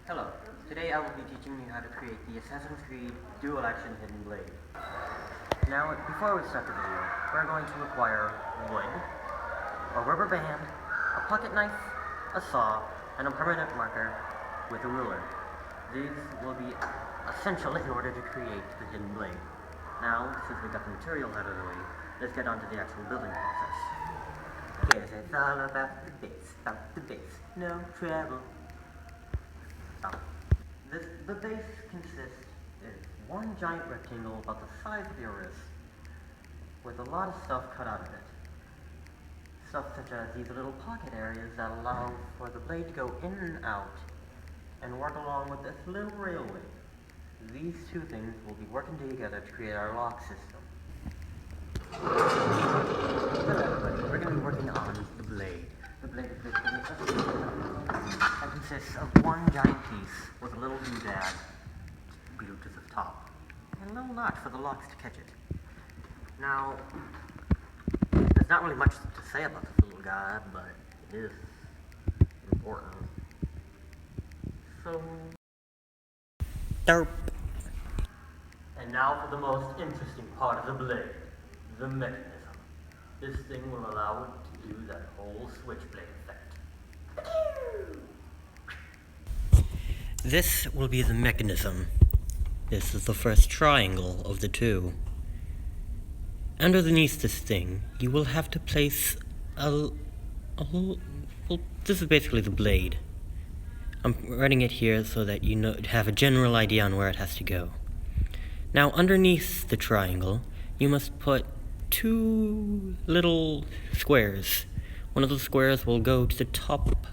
Hello, today I will be teaching you how to create the Assassin's Creed Dual Action Hidden Blade. Now, before we start the video, we're going to require wood, a rubber band, a pocket knife, a saw, and a permanent marker with a ruler. These will be essential in order to create the hidden blade. Now, since we got the materials out of the way, let's get on to the actual building process. Yes, it's all about the base, no trouble. The base consists of one giant rectangle about the size of your wrist, with a lot of stuff cut out of it. Stuff such as these little pocket areas that allow for the blade to go in and out, and work along with this little railway. These two things will be working together to create our lock system. Hello everybody, we're going to be working on the blade. The blade is basically that consists of one giant piece with a little doodad glued to the top, and a little notch for the locks to catch it. Now, there's not really much to say about this little guy, but it is important. So, derp. And now for the most interesting part of the blade, the mechanism. This thing will allow it to do that whole switchblade effect. This will be the mechanism. This is the first triangle of the two. Underneath this thing, you will have to place well, this is basically the blade. I'm writing it here so that you have a general idea on where it has to go. Now, underneath the triangle, you must put two little squares. One of the squares will go to the top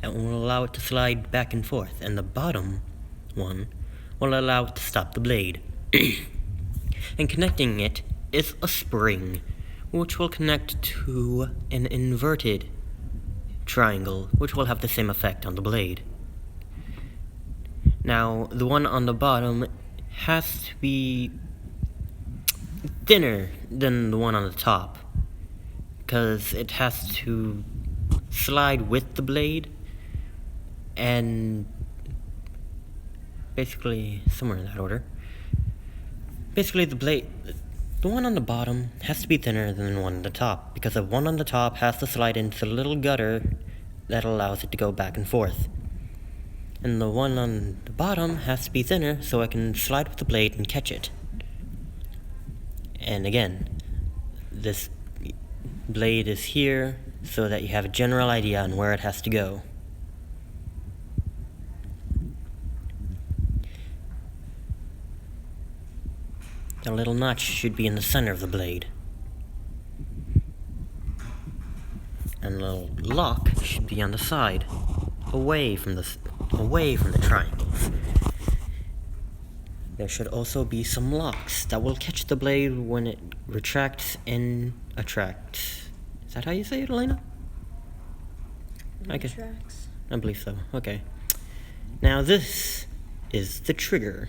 and will allow it to slide back and forth, and the bottom one will allow it to stop the blade. And connecting it is a spring, which will connect to an inverted triangle, which will have the same effect on the blade. Now, the one on the bottom has to be thinner than the one on the top, because it has to slide with the blade, and basically somewhere in that order. Basically, the one on the bottom has to be thinner than the one on the top, because the one on the top has to slide into the little gutter that allows it to go back and forth. And the one on the bottom has to be thinner so I can slide with the blade and catch it. And again, this blade is here so that you have a general idea on where it has to go. The little notch should be in the center of the blade. And the little lock should be on the side, away from the triangles. There should also be some locks that will catch the blade when it retracts and attracts. Is that how you say it, Elena? Okay. Retracts. I believe so. Okay. Now this is the trigger.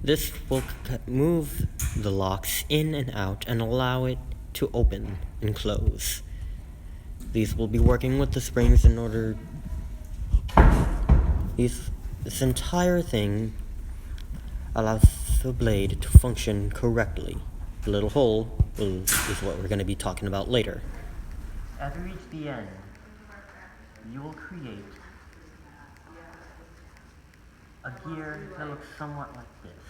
This will move the locks in and out and allow it to open and close. These will be working with the springs in order... This entire thing allows the blade to function correctly. The little hole is what we're going to be talking about later. As we reach the end, you will create a gear that looks somewhat like this.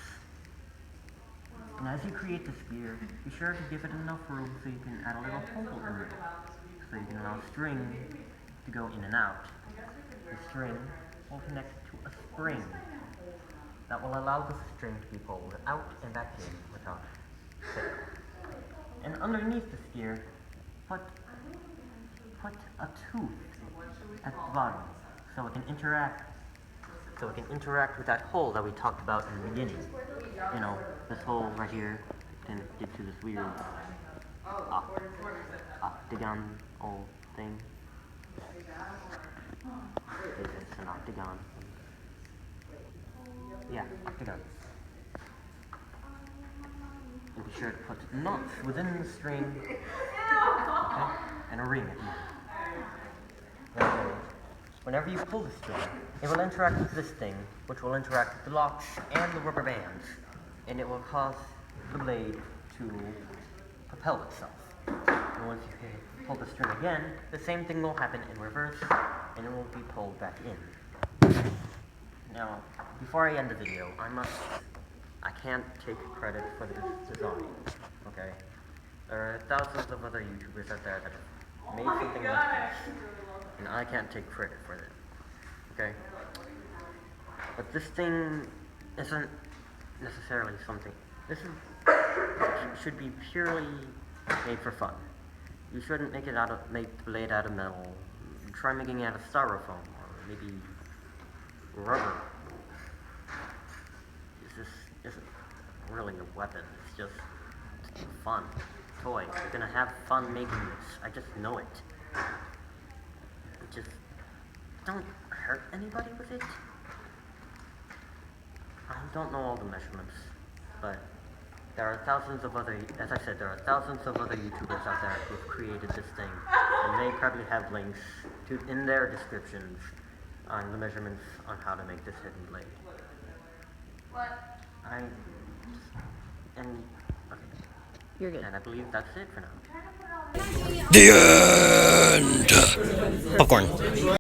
And as you create this gear, be sure to give it enough room so you can add a little hole in it, so you can allow string to go in and out. The string will connect to a spring that will allow the string to be pulled out and back in without fail. And underneath this gear, put a tooth at the bottom so it can interact with that hole that we talked about in the beginning. You know, this hole right here can get to this weird octagon old thing. It's an octagon. Yeah, octagon. And be sure to put knots within the string, okay, and a ring at the end. That way, whenever you pull the string, it will interact with this thing, which will interact with the locks and the rubber bands, and it will cause the blade to propel itself. And once you pull the string again, the same thing will happen in reverse, and it will be pulled back in. Now, before I end the video, I can't take credit for this design, okay? There are thousands of other YouTubers out there that have made something like this, and I can't take credit for it, okay? But this thing isn't necessarily something, should be purely made for fun. You shouldn't make the blade out of metal. Try making it out of styrofoam, or maybe rubber. This isn't really a weapon, it's just fun. Toy. You're gonna have fun making this. I just know it. Just don't hurt anybody with it. I don't know all the measurements, but there are thousands of other, as I said, there are thousands of other YouTubers out there who have created this thing, and they probably have links in their descriptions on the measurements on how to make this hidden blade. Okay. You're good. And I believe that's it for now. The end! Popcorn.